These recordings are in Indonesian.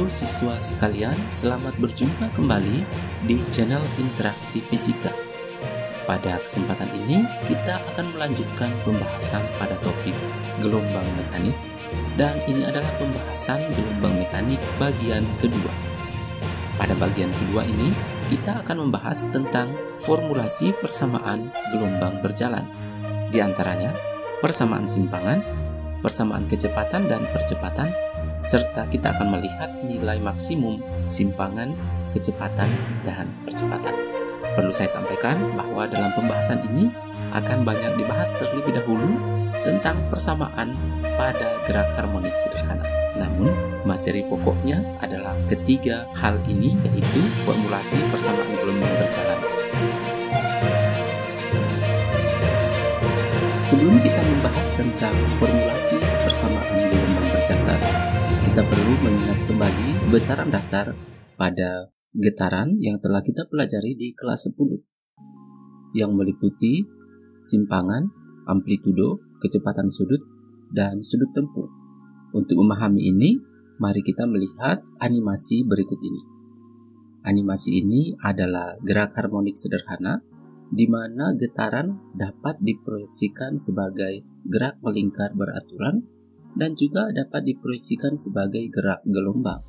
Halo siswa sekalian, selamat berjumpa kembali di channel Interaksi Fisika. Pada kesempatan ini, kita akan melanjutkan pembahasan pada topik gelombang mekanik, dan ini adalah pembahasan gelombang mekanik bagian kedua. Pada bagian kedua ini, kita akan membahas tentang formulasi persamaan gelombang berjalan. Di antaranya, persamaan simpangan, persamaan kecepatan dan percepatan, serta kita akan melihat nilai maksimum simpangan, kecepatan, dan percepatan. Perlu saya sampaikan bahwa dalam pembahasan ini akan banyak dibahas terlebih dahulu tentang persamaan pada gerak harmonik sederhana. Namun, materi pokoknya adalah ketiga hal ini, yaitu formulasi persamaan gelombang berjalan. Sebelum kita membahas tentang formulasi persamaan gelombang berjalan, kita perlu mengingat kembali besaran dasar pada getaran yang telah kita pelajari di kelas 10, yang meliputi simpangan, amplitudo, kecepatan sudut, dan sudut tempuh. Untuk memahami ini, mari kita melihat animasi berikut ini. Animasi ini adalah gerak harmonik sederhana, di mana getaran dapat diproyeksikan sebagai gerak melingkar beraturan dan juga dapat diproyeksikan sebagai gerak gelombang.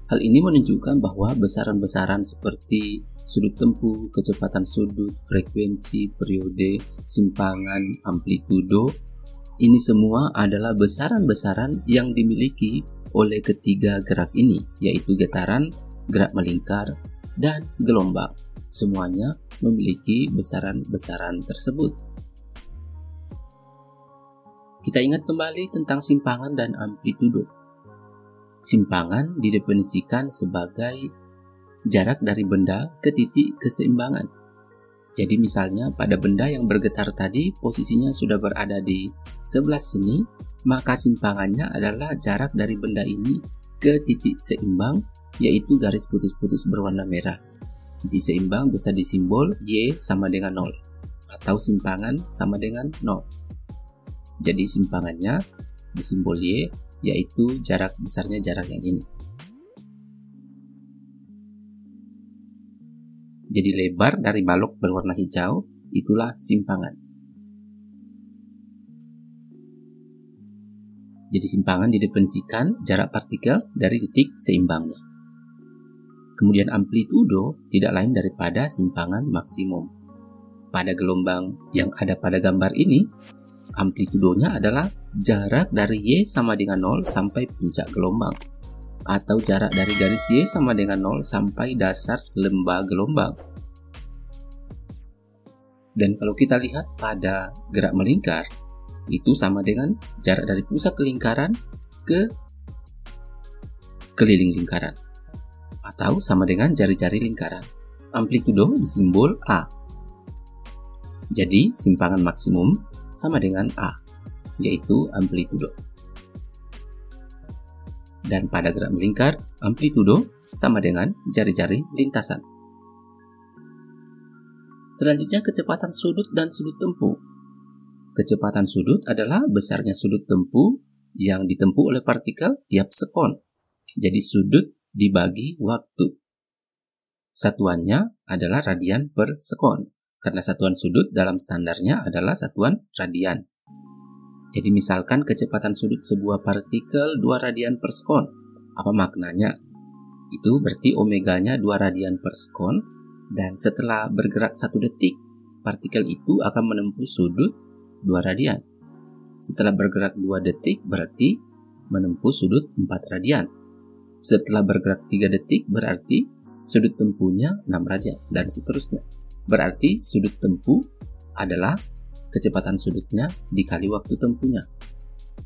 Hal ini menunjukkan bahwa besaran-besaran seperti sudut tempuh, kecepatan sudut, frekuensi, periode, simpangan, amplitudo, ini semua adalah besaran-besaran yang dimiliki oleh ketiga gerak ini, yaitu getaran, gerak melingkar, dan gelombang. Semuanya memiliki besaran-besaran tersebut. Kita ingat kembali tentang simpangan dan amplitudo. Simpangan didefinisikan sebagai jarak dari benda ke titik keseimbangan. Jadi misalnya pada benda yang bergetar tadi posisinya sudah berada di sebelah sini, maka simpangannya adalah jarak dari benda ini ke titik seimbang, yaitu garis putus-putus berwarna merah. Titik seimbang bisa disimbol Y sama dengan 0 atau simpangan sama dengan 0. Jadi simpangannya disimbol Y, yaitu jarak besarnya jarak yang ini. Jadi lebar dari balok berwarna hijau itulah simpangan. Jadi simpangan didefinisikan jarak partikel dari titik seimbangnya. Kemudian amplitudo tidak lain daripada simpangan maksimum. Pada gelombang yang ada pada gambar ini, amplitudonya adalah jarak dari Y sama dengan 0 sampai puncak gelombang, atau jarak dari garis Y sama dengan 0 sampai dasar lembah gelombang. Dan kalau kita lihat pada gerak melingkar, itu sama dengan jarak dari pusat lingkaran ke keliling lingkaran, atau sama dengan jari-jari lingkaran. Amplitudo disimbol A. Jadi simpangan maksimum sama dengan A, yaitu amplitudo. Dan pada gerak melingkar, amplitudo sama dengan jari-jari lintasan. Selanjutnya kecepatan sudut dan sudut tempuh. Kecepatan sudut adalah besarnya sudut tempuh yang ditempuh oleh partikel tiap sekon. Jadi sudut dibagi waktu. Satuannya adalah radian per sekon, karena satuan sudut dalam standarnya adalah satuan radian. Jadi misalkan kecepatan sudut sebuah partikel 2 radian per sekon. Apa maknanya? Itu berarti omeganya 2 radian per sekon, dan setelah bergerak 1 detik, partikel itu akan menempuh sudut 2 radian. Setelah bergerak 2 detik berarti menempuh sudut 4 radian. Setelah bergerak 3 detik berarti sudut tempuhnya 6 radian, dan seterusnya. Berarti sudut tempuh adalah kecepatan sudutnya dikali waktu tempuhnya.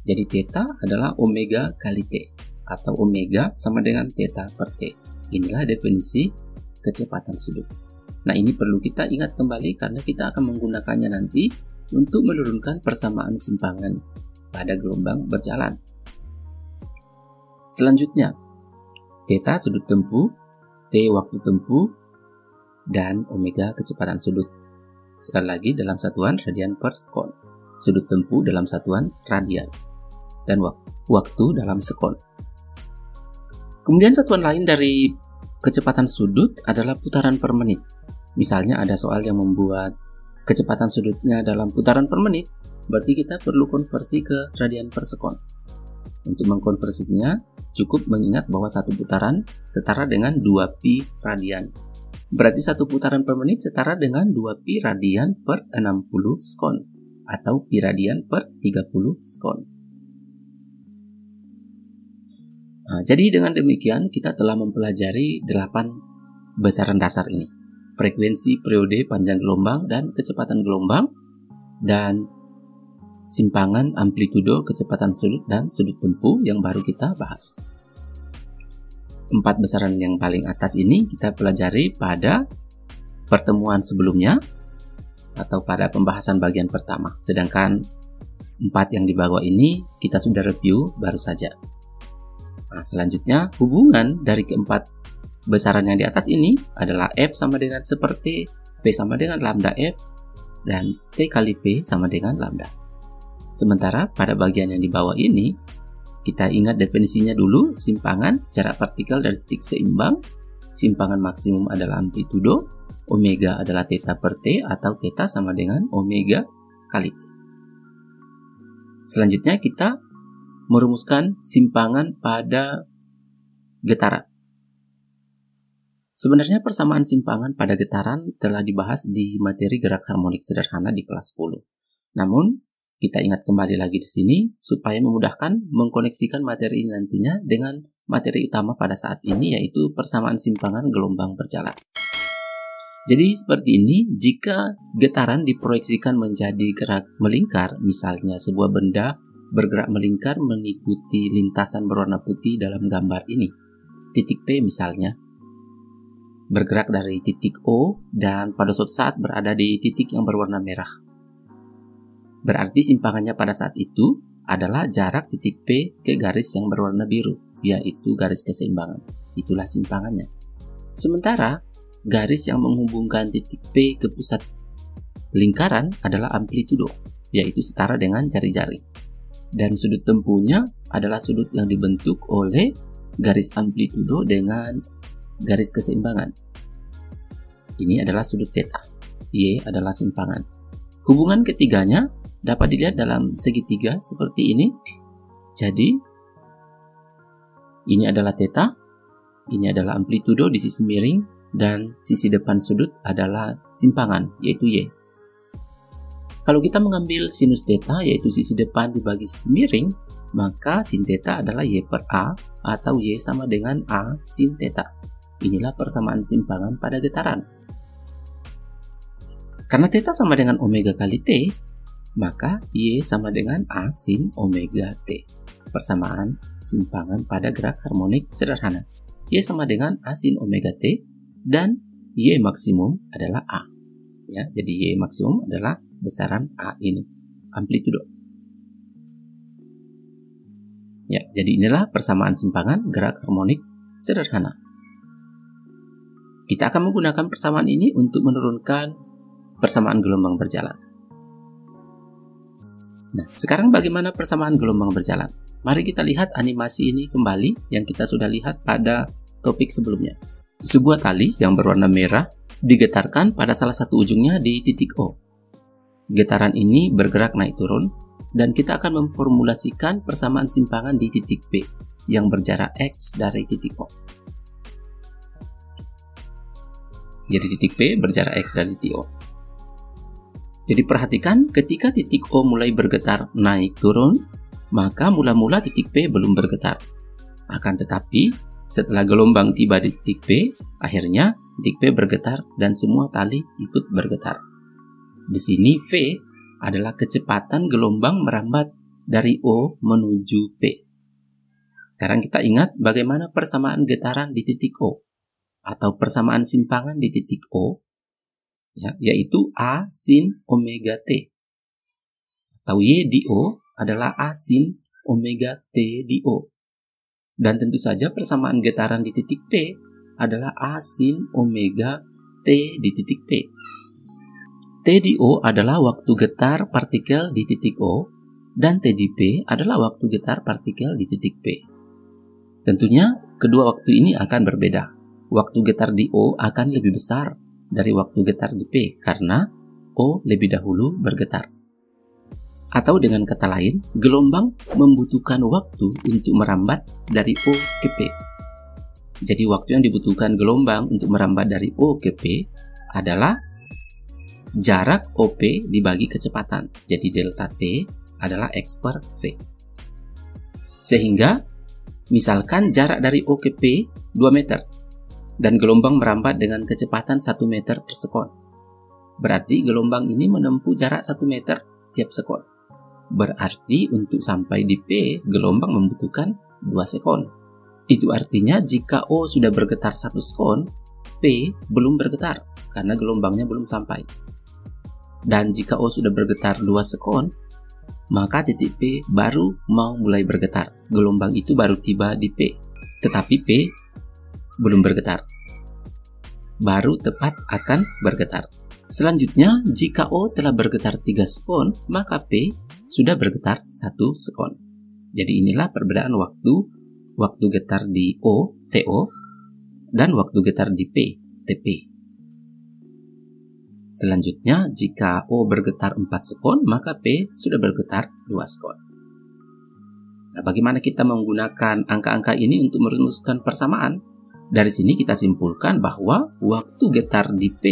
Jadi theta adalah omega kali T, atau omega sama dengan theta per T. Inilah definisi kecepatan sudut. Nah, ini perlu kita ingat kembali karena kita akan menggunakannya nanti untuk menurunkan persamaan simpangan pada gelombang berjalan. Selanjutnya, theta sudut tempuh, T waktu tempuh, dan omega kecepatan sudut. Sekali lagi dalam satuan radian per sekon. Sudut tempuh dalam satuan radian. Dan waktu dalam sekon. Kemudian satuan lain dari kecepatan sudut adalah putaran per menit. Misalnya ada soal yang membuat kecepatan sudutnya dalam putaran per menit, berarti kita perlu konversi ke radian per sekon. Untuk mengkonversinya, cukup mengingat bahwa satu putaran setara dengan 2pi radian. Berarti satu putaran per menit setara dengan 2pi radian per 60 sekon, atau pi radian per 30 sekon. Nah, jadi dengan demikian kita telah mempelajari 8 besaran dasar ini. Frekuensi, periode, panjang gelombang, dan kecepatan gelombang, dan simpangan, amplitudo, kecepatan sudut, dan sudut tempuh yang baru kita bahas. 4 besaran yang paling atas ini kita pelajari pada pertemuan sebelumnya atau pada pembahasan bagian pertama. Sedangkan 4 yang di bawah ini kita sudah review baru saja. Nah, selanjutnya hubungan dari keempat besaran yang di atas ini adalah F sama dengan seperti V sama dengan lambda F dan T kali V sama dengan lambda. Sementara pada bagian yang di bawah ini kita ingat definisinya dulu. Simpangan jarak partikel dari titik seimbang, simpangan maksimum adalah amplitudo, omega adalah theta per T atau theta sama dengan omega kali T. Selanjutnya kita merumuskan simpangan pada getaran. Sebenarnya persamaan simpangan pada getaran telah dibahas di materi gerak harmonik sederhana di kelas 10. Namun, kita ingat kembali lagi di sini supaya memudahkan mengkoneksikan materi ini nantinya dengan materi utama pada saat ini, yaitu persamaan simpangan gelombang berjalan. Jadi seperti ini, jika getaran diproyeksikan menjadi gerak melingkar, misalnya sebuah benda bergerak melingkar mengikuti lintasan berwarna putih dalam gambar ini. Titik P misalnya bergerak dari titik O dan pada suatu saat berada di titik yang berwarna merah. Berarti simpangannya pada saat itu adalah jarak titik P ke garis yang berwarna biru, yaitu garis keseimbangan. Itulah simpangannya. Sementara garis yang menghubungkan titik P ke pusat lingkaran adalah amplitudo, yaitu setara dengan jari-jari. Dan sudut tempuhnya adalah sudut yang dibentuk oleh garis amplitudo dengan garis keseimbangan. Ini adalah sudut theta. Y adalah simpangan. Hubungan ketiganya dapat dilihat dalam segitiga seperti ini. Jadi, ini adalah theta, ini adalah amplitudo di sisi miring, dan sisi depan sudut adalah simpangan, yaitu Y. Kalau kita mengambil sinus theta, yaitu sisi depan dibagi sisi miring, maka sin theta adalah Y per A, atau Y sama dengan A sin theta. Inilah persamaan simpangan pada getaran. Karena theta sama dengan omega kali T, maka Y sama dengan A sin omega T. Persamaan simpangan pada gerak harmonik sederhana. Y sama dengan A sin omega T, dan Y maksimum adalah A. Ya, jadi Y maksimum adalah besaran A ini, amplitudo. Ya, jadi inilah persamaan simpangan gerak harmonik sederhana. Kita akan menggunakan persamaan ini untuk menurunkan persamaan gelombang berjalan. Nah, sekarang bagaimana persamaan gelombang berjalan? Mari kita lihat animasi ini kembali yang kita sudah lihat pada topik sebelumnya. Sebuah tali yang berwarna merah digetarkan pada salah satu ujungnya di titik O. Getaran ini bergerak naik turun, dan kita akan memformulasikan persamaan simpangan di titik P yang berjarak X dari titik O. Jadi titik P berjarak X dari titik O. Jadi perhatikan ketika titik O mulai bergetar naik turun, maka mula-mula titik P belum bergetar. Akan tetapi, setelah gelombang tiba di titik P, akhirnya titik P bergetar dan semua tali ikut bergetar. Di sini V adalah kecepatan gelombang merambat dari O menuju P. Sekarang kita ingat bagaimana persamaan getaran di titik O atau persamaan simpangan di titik O, ya, yaitu A sin omega T. Atau Y di O adalah A sin omega T di O. Dan tentu saja persamaan getaran di titik P adalah A sin omega T di titik P. T di O adalah waktu getar partikel di titik O, dan T di P adalah waktu getar partikel di titik P. Tentunya kedua waktu ini akan berbeda. Waktu getar di O akan lebih besar dari waktu getar di P karena O lebih dahulu bergetar. Atau dengan kata lain, gelombang membutuhkan waktu untuk merambat dari O ke P. Jadi waktu yang dibutuhkan gelombang untuk merambat dari O ke P adalah jarak OP dibagi kecepatan. Jadi delta T adalah X per V. Sehingga misalkan jarak dari O ke P 2 meter dan gelombang merambat dengan kecepatan 1 meter per sekon. Berarti gelombang ini menempuh jarak 1 meter tiap sekon. Berarti untuk sampai di P, gelombang membutuhkan 2 sekon. Itu artinya jika O sudah bergetar 1 sekon, P belum bergetar karena gelombangnya belum sampai. Dan jika O sudah bergetar 2 sekon, maka titik P baru mau mulai bergetar. Gelombang itu baru tiba di P. Tetapi P belum bergetar. Baru tepat akan bergetar. Selanjutnya, jika O telah bergetar 3 sekon, maka P sudah bergetar 1 sekon. Jadi inilah perbedaan waktu getar di O, TO, dan waktu getar di P, TP. Selanjutnya, jika O bergetar 4 sekon, maka P sudah bergetar 2 sekon. Nah, bagaimana kita menggunakan angka-angka ini untuk merumuskan persamaan? Dari sini kita simpulkan bahwa waktu getar di P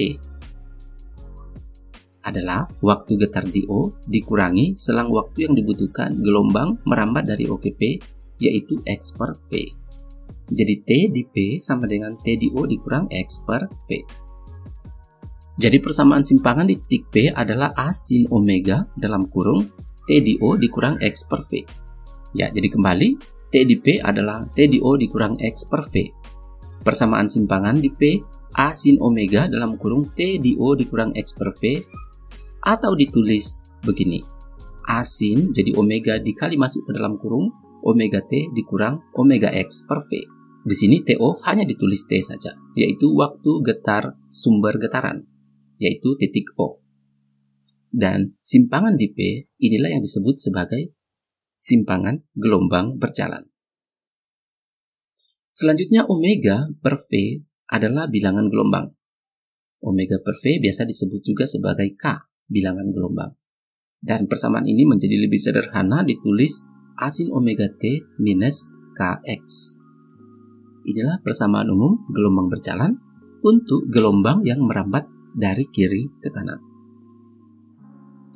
adalah waktu getar di O dikurangi selang waktu yang dibutuhkan gelombang merambat dari O ke P, yaitu X per V. Jadi T di P sama dengan T di O dikurang X per V. Jadi persamaan simpangan di titik P adalah A sin omega dalam kurung T di O dikurang X per V. Ya, jadi kembali T di P adalah T di O dikurang X per V. Persamaan simpangan di P A sin omega dalam kurung T di O dikurang X per V, atau ditulis begini, A sin jadi omega dikali masuk ke dalam kurung omega T dikurang omega X per V. Di sini TO hanya ditulis T saja, yaitu waktu getar sumber getaran, yaitu titik O. Dan simpangan di P inilah yang disebut sebagai simpangan gelombang berjalan. Selanjutnya omega per V adalah bilangan gelombang. Omega per V biasa disebut juga sebagai K, bilangan gelombang. Dan persamaan ini menjadi lebih sederhana ditulis A sin omega T minus Kx. Inilah persamaan umum gelombang berjalan untuk gelombang yang merambat dari kiri ke kanan.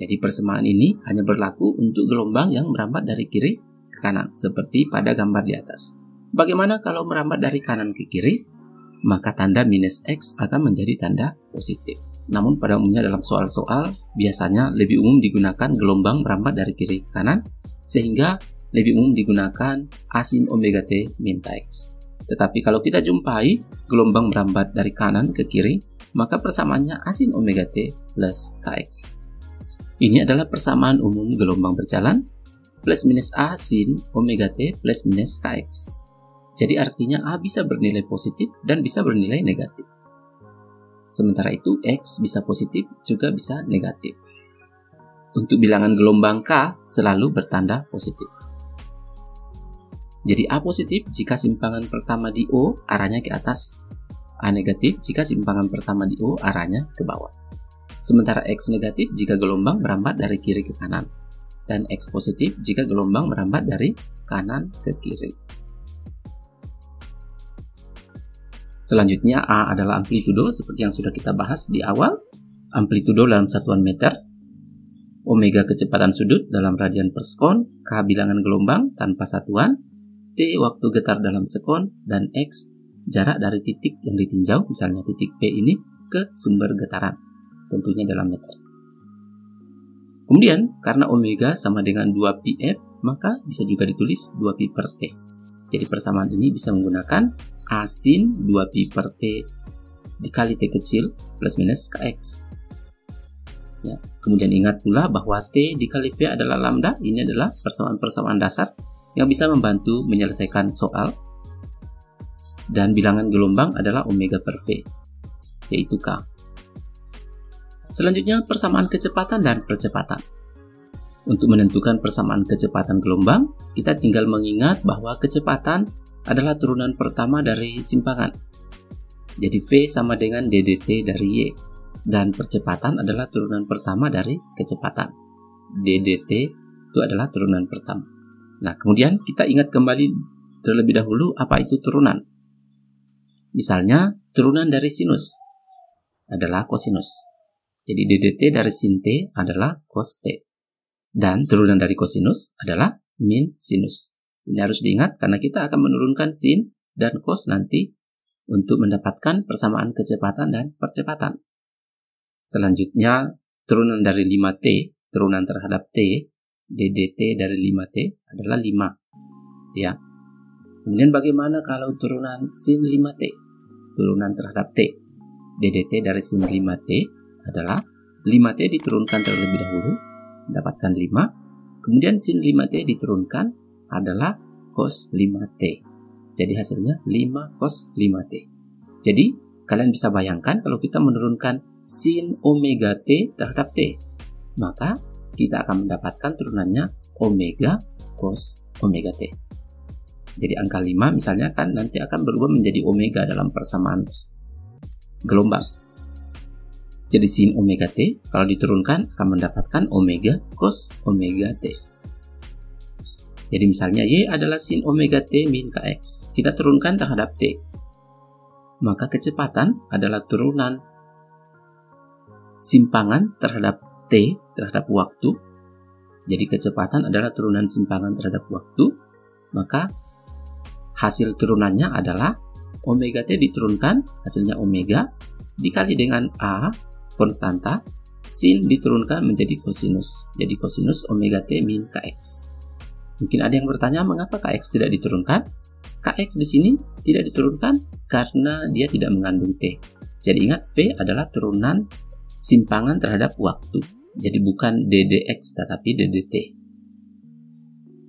Jadi persamaan ini hanya berlaku untuk gelombang yang merambat dari kiri ke kanan, seperti pada gambar di atas. Bagaimana kalau merambat dari kanan ke kiri? Maka tanda minus X akan menjadi tanda positif. Namun pada umumnya dalam soal-soal biasanya lebih umum digunakan gelombang merambat dari kiri ke kanan, sehingga lebih umum digunakan A sin omega T min Kx. Tetapi kalau kita jumpai gelombang merambat dari kanan ke kiri, maka persamaannya A sin omega T plus Kx. Ini adalah persamaan umum gelombang berjalan plus minus A sin omega T plus minus Kx. Jadi artinya A bisa bernilai positif dan bisa bernilai negatif. Sementara itu X bisa positif juga bisa negatif. Untuk bilangan gelombang K selalu bertanda positif. Jadi A positif jika simpangan pertama di O arahnya ke atas. A negatif jika simpangan pertama di O arahnya ke bawah. Sementara X negatif jika gelombang merambat dari kiri ke kanan. Dan X positif jika gelombang merambat dari kanan ke kiri. Selanjutnya A adalah amplitudo seperti yang sudah kita bahas di awal. Amplitudo dalam satuan meter. Omega kecepatan sudut dalam radian per sekon. K bilangan gelombang tanpa satuan. T waktu getar dalam sekon. Dan X jarak dari titik yang ditinjau, misalnya titik P ini, ke sumber getaran. Tentunya dalam meter. Kemudian karena omega sama dengan 2πf, maka bisa juga ditulis 2π per T. Jadi persamaan ini bisa menggunakan A sin 2π per T dikali T kecil plus minus Kx. Ya, kemudian ingat pula bahwa T dikali V adalah lambda. Ini adalah persamaan-persamaan dasar yang bisa membantu menyelesaikan soal. Dan bilangan gelombang adalah omega per V, yaitu K. Selanjutnya persamaan kecepatan dan percepatan. Untuk menentukan persamaan kecepatan gelombang, kita tinggal mengingat bahwa kecepatan adalah turunan pertama dari simpangan. Jadi V sama dengan DDT dari Y. Dan percepatan adalah turunan pertama dari kecepatan. DDT itu adalah turunan pertama. Nah, kemudian kita ingat kembali terlebih dahulu apa itu turunan. Misalnya, turunan dari sinus adalah kosinus. Jadi DDT dari sin T adalah cos T. Dan turunan dari kosinus adalah min sinus. Ini harus diingat karena kita akan menurunkan sin dan cos nanti untuk mendapatkan persamaan kecepatan dan percepatan. Selanjutnya, turunan dari 5T, turunan terhadap T, DDT dari 5T adalah 5. Ya. Kemudian bagaimana kalau turunan sin 5T? Turunan terhadap T. DDT dari sin 5T adalah 5T diturunkan terlebih dahulu, mendapatkan 5. Kemudian sin 5T diturunkan adalah cos 5T. Jadi hasilnya 5 cos 5T. Jadi, kalian bisa bayangkan kalau kita menurunkan sin omega T terhadap T, maka kita akan mendapatkan turunannya omega cos omega T. Jadi angka 5 misalnya kan nanti akan berubah menjadi omega dalam persamaan gelombang. Jadi sin omega T kalau diturunkan akan mendapatkan omega cos omega T. Jadi misalnya Y adalah sin omega T min Kx. Kita turunkan terhadap T. Maka kecepatan adalah turunan simpangan terhadap T, terhadap waktu. Jadi kecepatan adalah turunan simpangan terhadap waktu. Maka hasil turunannya adalah omega T diturunkan, hasilnya omega, dikali dengan A, konstanta, sin diturunkan menjadi kosinus. Jadi kosinus omega T min Kx. Mungkin ada yang bertanya, mengapa Kx tidak diturunkan? Kx di sini tidak diturunkan karena dia tidak mengandung T. Jadi ingat, V adalah turunan simpangan terhadap waktu. Jadi bukan ddx tetapi ddt.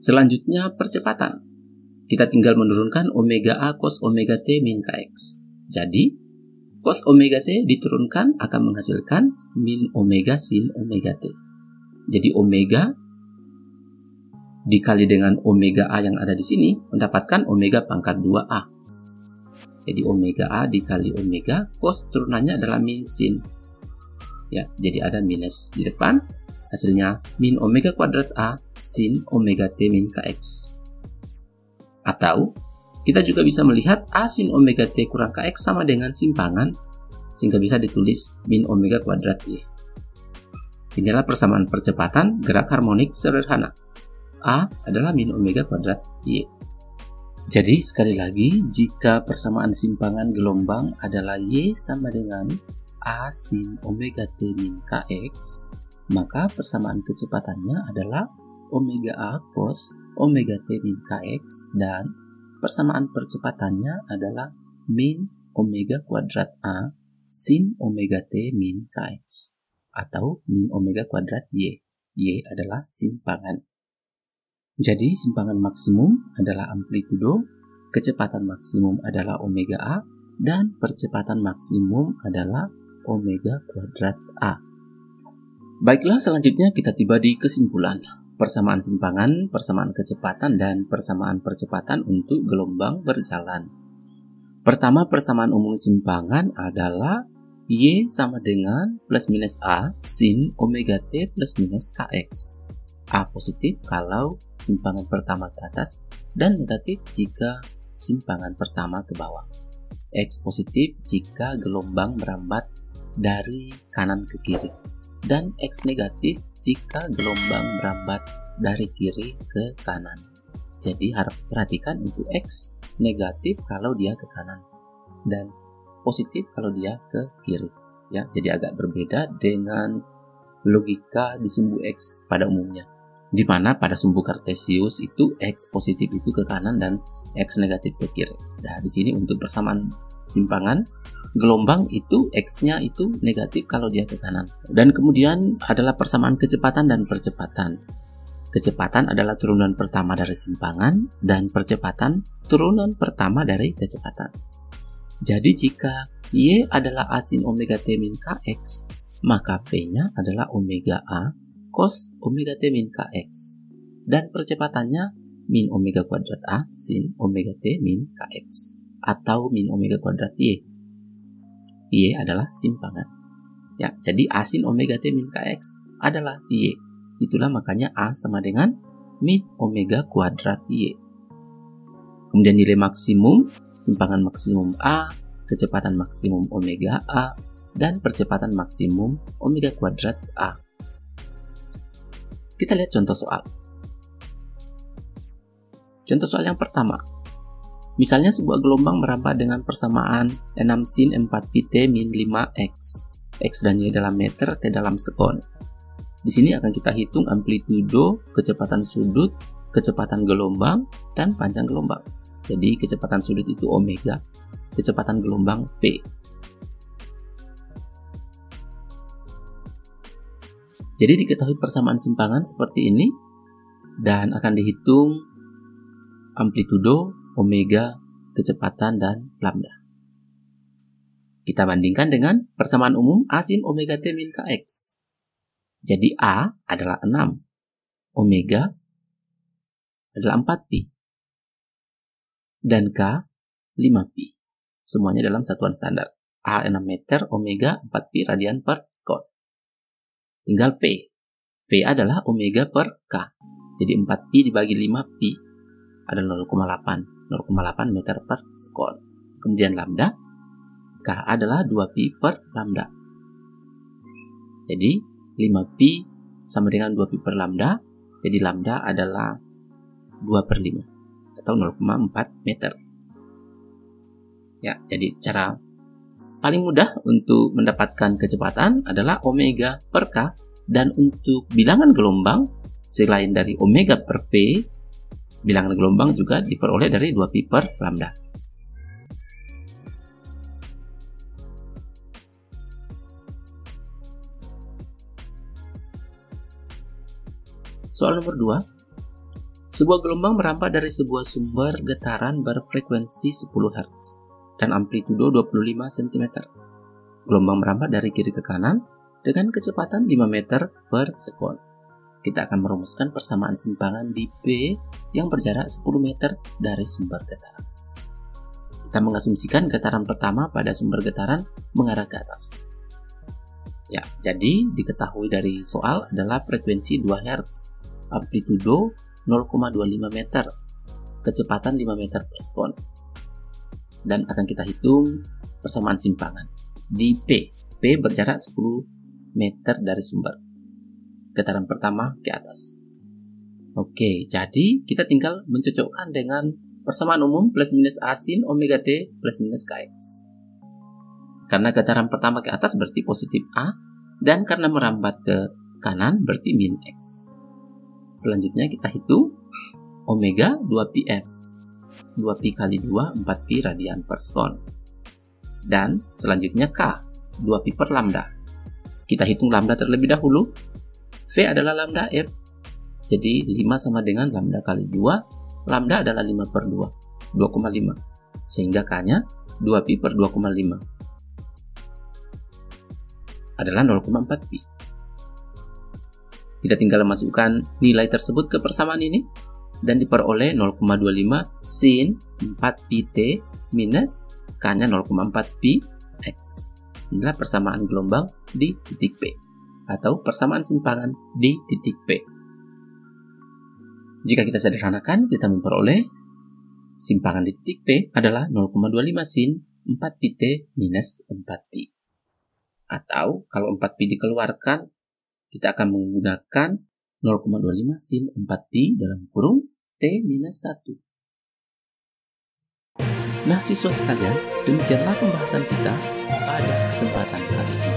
Selanjutnya percepatan. Kita tinggal menurunkan omega A cos omega T min Kx. Jadi cos omega T diturunkan akan menghasilkan min omega sin omega T. Jadi omega dikali dengan omega A yang ada di sini mendapatkan omega pangkat 2A. Jadi omega A dikali omega cos turunannya adalah min sin. Ya, jadi ada minus di depan. Hasilnya min omega kuadrat A sin omega T min Kx. Atau kita juga bisa melihat A sin omega T kurang Kx sama dengan simpangan, sehingga bisa ditulis min omega kuadrat Y. Inilah persamaan percepatan gerak harmonik sederhana. A adalah min omega kuadrat Y. Jadi sekali lagi, jika persamaan simpangan gelombang adalah Y sama dengan A sin omega T min Kx, maka persamaan kecepatannya adalah omega A cos omega T min Kx, dan persamaan percepatannya adalah min omega kuadrat A sin omega T min Kx, atau min omega kuadrat Y. Y adalah simpangan. Jadi simpangan maksimum adalah amplitudo, kecepatan maksimum adalah omega A, dan percepatan maksimum adalah omega kuadrat A. Baiklah, selanjutnya kita tiba di kesimpulan. Persamaan simpangan, persamaan kecepatan, dan persamaan percepatan untuk gelombang berjalan. Pertama, persamaan umum simpangan adalah Y sama dengan plus minus A sin omega T plus minus Kx. A positif kalau simpangan pertama ke atas, dan negatif jika simpangan pertama ke bawah. X positif jika gelombang merambat dari kanan ke kiri, dan X negatif jika gelombang merambat dari kiri ke kanan. Jadi harap perhatikan untuk X negatif kalau dia ke kanan, dan positif kalau dia ke kiri. Ya, jadi agak berbeda dengan logika di sumbu X pada umumnya, di mana pada sumbu kartesius itu X positif itu ke kanan dan X negatif ke kiri. Nah, di sini untuk persamaan simpangan gelombang itu X-nya itu negatif kalau dia ke kanan. Dan kemudian adalah persamaan kecepatan dan percepatan. Kecepatan adalah turunan pertama dari simpangan, dan percepatan turunan pertama dari kecepatan. Jadi jika Y adalah A sin omega T min Kx, maka V-nya adalah omega A cos omega T min Kx. Dan percepatannya min omega kuadrat A sin omega T min Kx atau min omega kuadrat Y. Y adalah simpangan. Ya, jadi A sin omega T min Kx adalah Y. Itulah makanya A sama dengan min omega kuadrat Y. Kemudian nilai maksimum, simpangan maksimum A, kecepatan maksimum omega A, dan percepatan maksimum omega kuadrat A. Kita lihat contoh soal. Contoh soal yang pertama. Misalnya sebuah gelombang merampas dengan persamaan 6 sin 4pi T min 5x. X dan Y dalam meter, T dalam sekon. Di sini akan kita hitung amplitudo, kecepatan sudut, kecepatan gelombang, dan panjang gelombang. Jadi kecepatan sudut itu omega, kecepatan gelombang V. Jadi diketahui persamaan simpangan seperti ini, dan akan dihitung amplitudo, omega, kecepatan, dan lambda. Kita bandingkan dengan persamaan umum A sin omega T min Kx. Jadi A adalah 6, omega adalah 4pi, dan K 5pi. Semuanya dalam satuan standar. A 6 meter, omega 4pi radian per sekon. Tinggal V. V adalah omega per K. Jadi 4pi dibagi 5pi ada 0,8 meter per sekon. Kemudian lambda, K adalah 2pi per lambda. Jadi 5pi sama dengan 2pi per lambda, jadi lambda adalah 2/5 atau 0,4 meter. Ya, jadi cara paling mudah untuk mendapatkan kecepatan adalah omega per K, dan untuk bilangan gelombang selain dari omega per V, bilangan gelombang juga diperoleh dari 2pi per lambda. Soal nomor 2. Sebuah gelombang merampas dari sebuah sumber getaran berfrekuensi 10 Hz dan amplitudo 25 cm. Gelombang merampas dari kiri ke kanan dengan kecepatan 5 meter per sekon. Kita akan merumuskan persamaan simpangan di P yang berjarak 10 meter dari sumber getaran. Kita mengasumsikan getaran pertama pada sumber getaran mengarah ke atas. Ya, jadi diketahui dari soal adalah frekuensi 2 Hz, amplitudo 0,25 meter, kecepatan 5 meter per sekon. Dan akan kita hitung persamaan simpangan di P. P berjarak 10 meter dari sumber getaran pertama ke atas. Oke, jadi kita tinggal mencocokkan dengan persamaan umum plus minus A sin omega T plus minus Kx. Karena getaran pertama ke atas berarti positif A, dan karena merambat ke kanan berarti min X. Selanjutnya kita hitung omega 2πf. 2pi kali 2, 4pi radian per sekon. Dan selanjutnya K, 2pi per lambda. Kita hitung lambda terlebih dahulu. V adalah lambda F. Jadi 5 sama dengan lambda kali 2. Lambda adalah 5 per 2, 2,5. Sehingga K-nya 2pi per 2,5 adalah 0,4pi. Kita tinggal masukkan nilai tersebut ke persamaan ini dan diperoleh 0,25 sin 4pi T minus K-nya 0,4pi X. Inilah persamaan gelombang di titik P, atau persamaan simpangan di titik P. Jika kita sederhanakan, kita memperoleh simpangan di titik P adalah 0,25 sin 4pi T minus 4pi. Atau kalau 4pi dikeluarkan, kita akan menggunakan 0,25 sin 4pi dalam kurung T minus 1. Nah, siswa sekalian, demikianlah pembahasan kita pada kesempatan kali ini.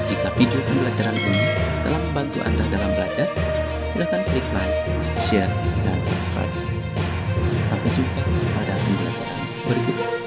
Jika video pembelajaran ini telah membantu Anda dalam belajar, silakan klik like, share, dan subscribe. Sampai jumpa pada pembelajaran berikutnya.